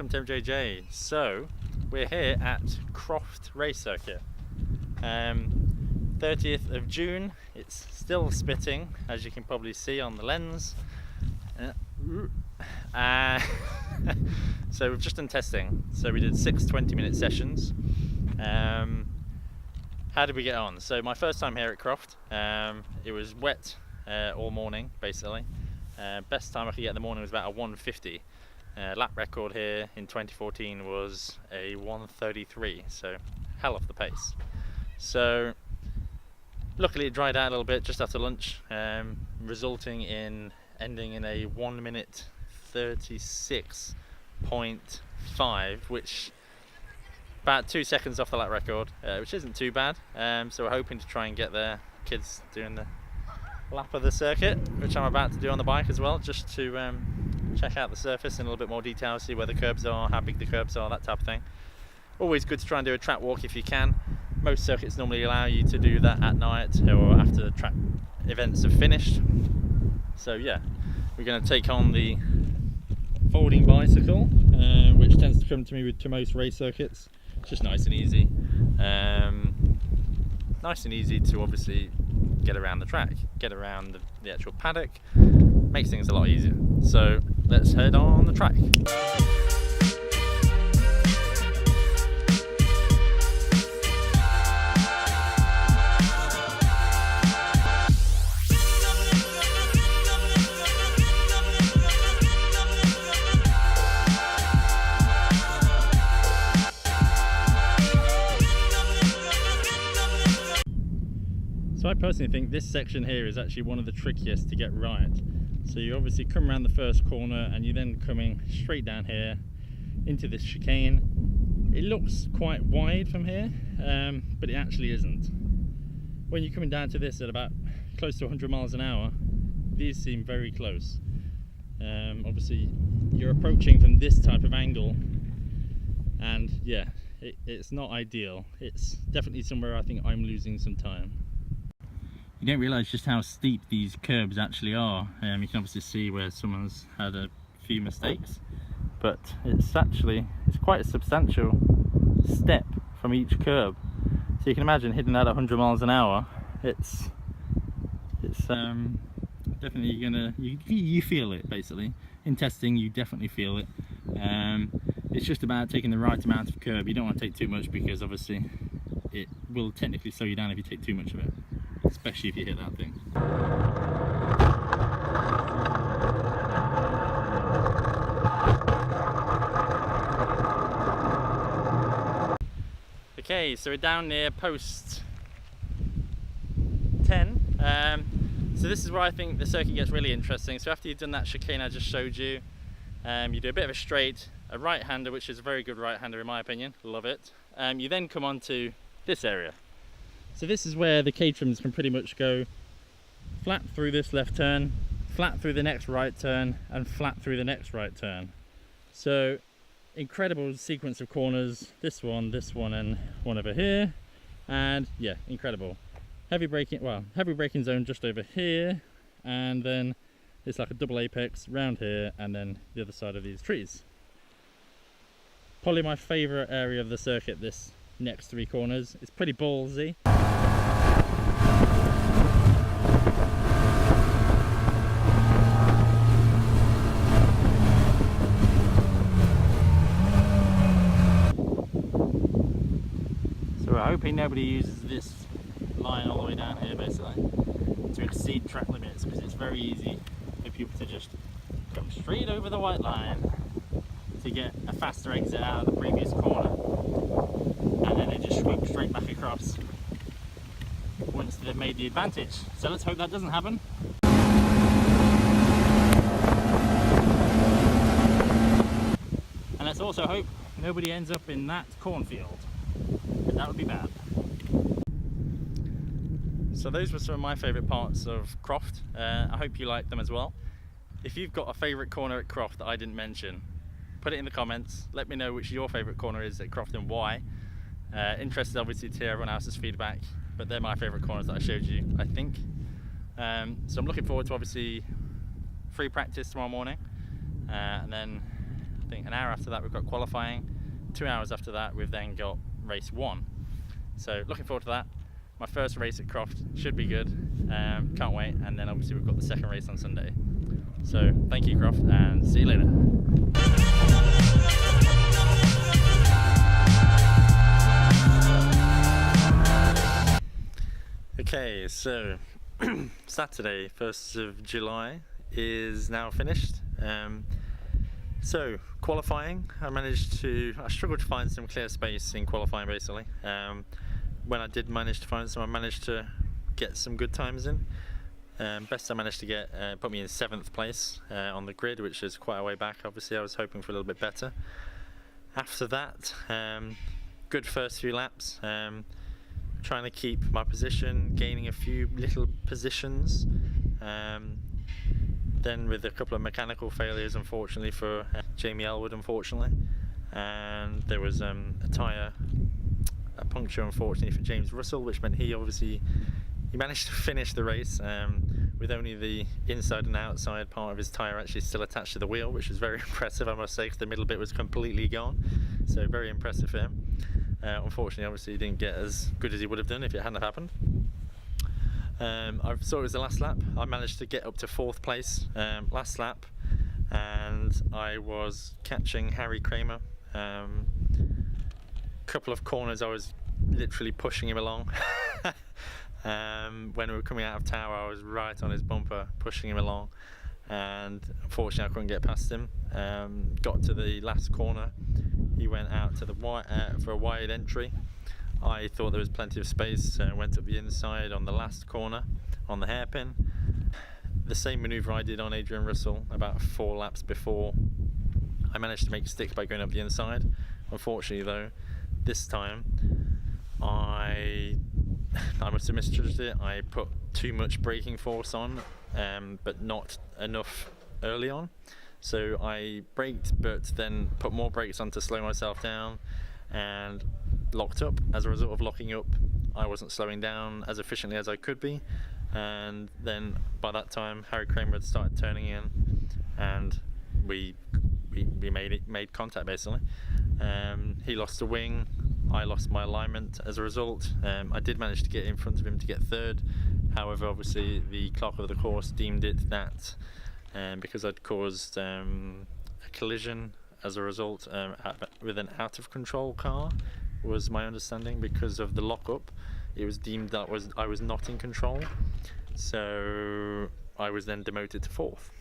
welcome to MJJ. So we're here at Croft race circuit. 30th of June. It's still spitting, as you can probably see on the lens. So we've just done testing. So we did 6 20-minute sessions. How did we get on? So my first time here at Croft, it was wet all morning basically. Best time I could get in the morning was about a 1:50. Lap record here in 2014 was a 1:33, so hell off the pace. So luckily it dried out a little bit just after lunch, resulting in ending in a 1:36.5, which about 2 seconds off the lap record, which isn't too bad. So we're hoping to try and get the kids doing the lap of the circuit, which I'm about to do on the bike as well, just to check out the surface in a little bit more detail, see where the curbs are, how big the curbs are, that type of thing. Always good to try and do a track walk if you can. Most circuits normally allow you to do that at night or after the track events have finished. So yeah, we're going to take on the folding bicycle, which tends to come to me to most race circuits. It's just nice and easy. Nice and easy to obviously get around the track, get around the actual paddock, makes things a lot easier. So let's head on the track. So I personally think this section here is actually one of the trickiest to get right. So you obviously come around the first corner and you're then coming straight down here into this chicane. It looks quite wide from here, but it actually isn't. When you're coming down to this at about close to 100 miles an hour, these seem very close. Obviously you're approaching from this type of angle, and yeah, it's not ideal. It's definitely somewhere I think I'm losing some time. You don't realise just how steep these curbs actually are. You can obviously see where someone's had a few mistakes, but it's quite a substantial step from each curb. So you can imagine hitting that at 100 miles an hour. It's definitely gonna, you feel it basically. In testing you definitely feel it. It's just about taking the right amount of curb. You don't want to take too much because obviously it will technically slow you down if you take too much of it, especially if you hit that thing. Okay, so we're down near post 10. So this is where I think the circuit gets really interesting. So after you've done that chicane I just showed you, you do a bit of a straight, a right-hander, which is a very good right-hander in my opinion, love it. You then come on to this area. So this is where the Caterhams can pretty much go flat through this left turn, flat through the next right turn, and flat through the next right turn. So incredible sequence of corners, this one, and one over here. And yeah, incredible. Heavy braking zone just over here, and then it's like a double apex round here, and then the other side of these trees. Probably my favourite area of the circuit, this next 3 corners. It's pretty ballsy. So we're hoping nobody uses this line all the way down here basically to exceed track limits, because it's very easy for people to just come straight over the white line to get a faster exit out of the previous corner, and then they just sweep straight back across once they've made the advantage. So let's hope that doesn't happen. And let's also hope nobody ends up in that cornfield. That would be bad. So those were some of my favourite parts of Croft. I hope you liked them as well. If you've got a favourite corner at Croft that I didn't mention, put it in the comments. Let me know which your favourite corner is at Croft and why. Interested obviously to hear everyone else's feedback, but they're my favourite corners that I showed you, I think. So I'm looking forward to obviously free practice tomorrow morning, and then I think an hour after that we've got qualifying. 2 hours after that we've then got race 1. So looking forward to that. My first race at Croft should be good. Can't wait. And then obviously we've got the second race on Sunday. So thank you, Croft, and see you later. Okay, so Saturday, 1st of July is now finished. So qualifying, I struggled to find some clear space in qualifying basically. When I did manage to find some, I managed to get some good times in. Best I managed to get put me in 7th place on the grid, which is quite a way back. Obviously I was hoping for a little bit better. After that, good first few laps, trying to keep my position, gaining a few little positions. Then with a couple of mechanical failures, unfortunately for Jamie Elwood, and there was a puncture unfortunately for James Russell, which meant he managed to finish the race with only the inside and outside part of his tyre actually still attached to the wheel, which was very impressive, I must say, because the middle bit was completely gone. So very impressive for him. Unfortunately, obviously, he didn't get as good as he would have done if it hadn't happened. I saw it was the last lap. I managed to get up to 4th place last lap, and I was catching Harry Kramer. Couple of corners I was literally pushing him along. When we were coming out of tower, I was right on his bumper pushing him along, and unfortunately I couldn't get past him. Got to the last corner, he went out to the for a wide entry. I thought there was plenty of space, went up the inside on the last corner on the hairpin. The same manoeuvre I did on Adrian Russell about 4 laps before. I managed to make stick by going up the inside. Unfortunately though, this time I must have misjudged it. I put too much braking force on, but not enough early on. So I braked, but then put more brakes on to slow myself down, and locked up. As a result of locking up, I wasn't slowing down as efficiently as I could be, and then by that time Harry Kramer had started turning in, and we made contact basically. He lost a wing, I lost my alignment as a result. I did manage to get in front of him to get 3rd. However, obviously the clerk of the course deemed it that because I'd caused a collision as a result with an out of control car, was my understanding. Because of the lockup, it was deemed that I was not in control, so I was then demoted to 4th.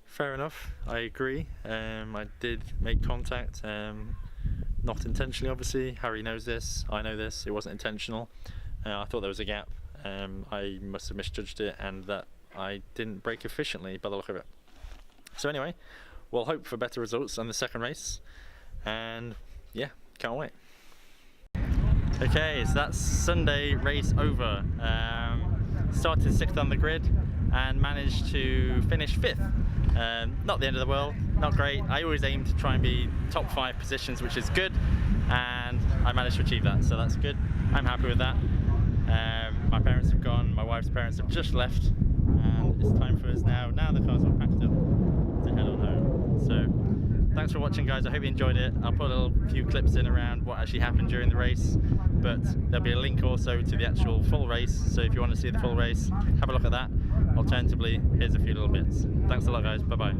Fair enough, I agree. I did make contact, not intentionally obviously. Harry knows this, I know this, it wasn't intentional. I thought there was a gap. I must have misjudged it, and that I didn't brake efficiently by the look of it. So anyway, we'll hope for better results on the second race, and yeah, can't wait. Okay, so that's Sunday race over. Started 6th on the grid and managed to finish 5th. Not the end of the world, not great. I always aim to try and be top 5 positions, which is good, and I managed to achieve that, so that's good. I'm happy with that. My parents have gone, my wife's parents have just left, and it's time for us now the car's all packed up, to head on home. So thanks for watching, guys. I hope you enjoyed it. I'll put a few clips in around what actually happened during the race, but there'll be a link also to the actual full race, so if you want to see the full race, have a look at that. Alternatively, here's a few little bits. Thanks a lot, guys. Bye bye.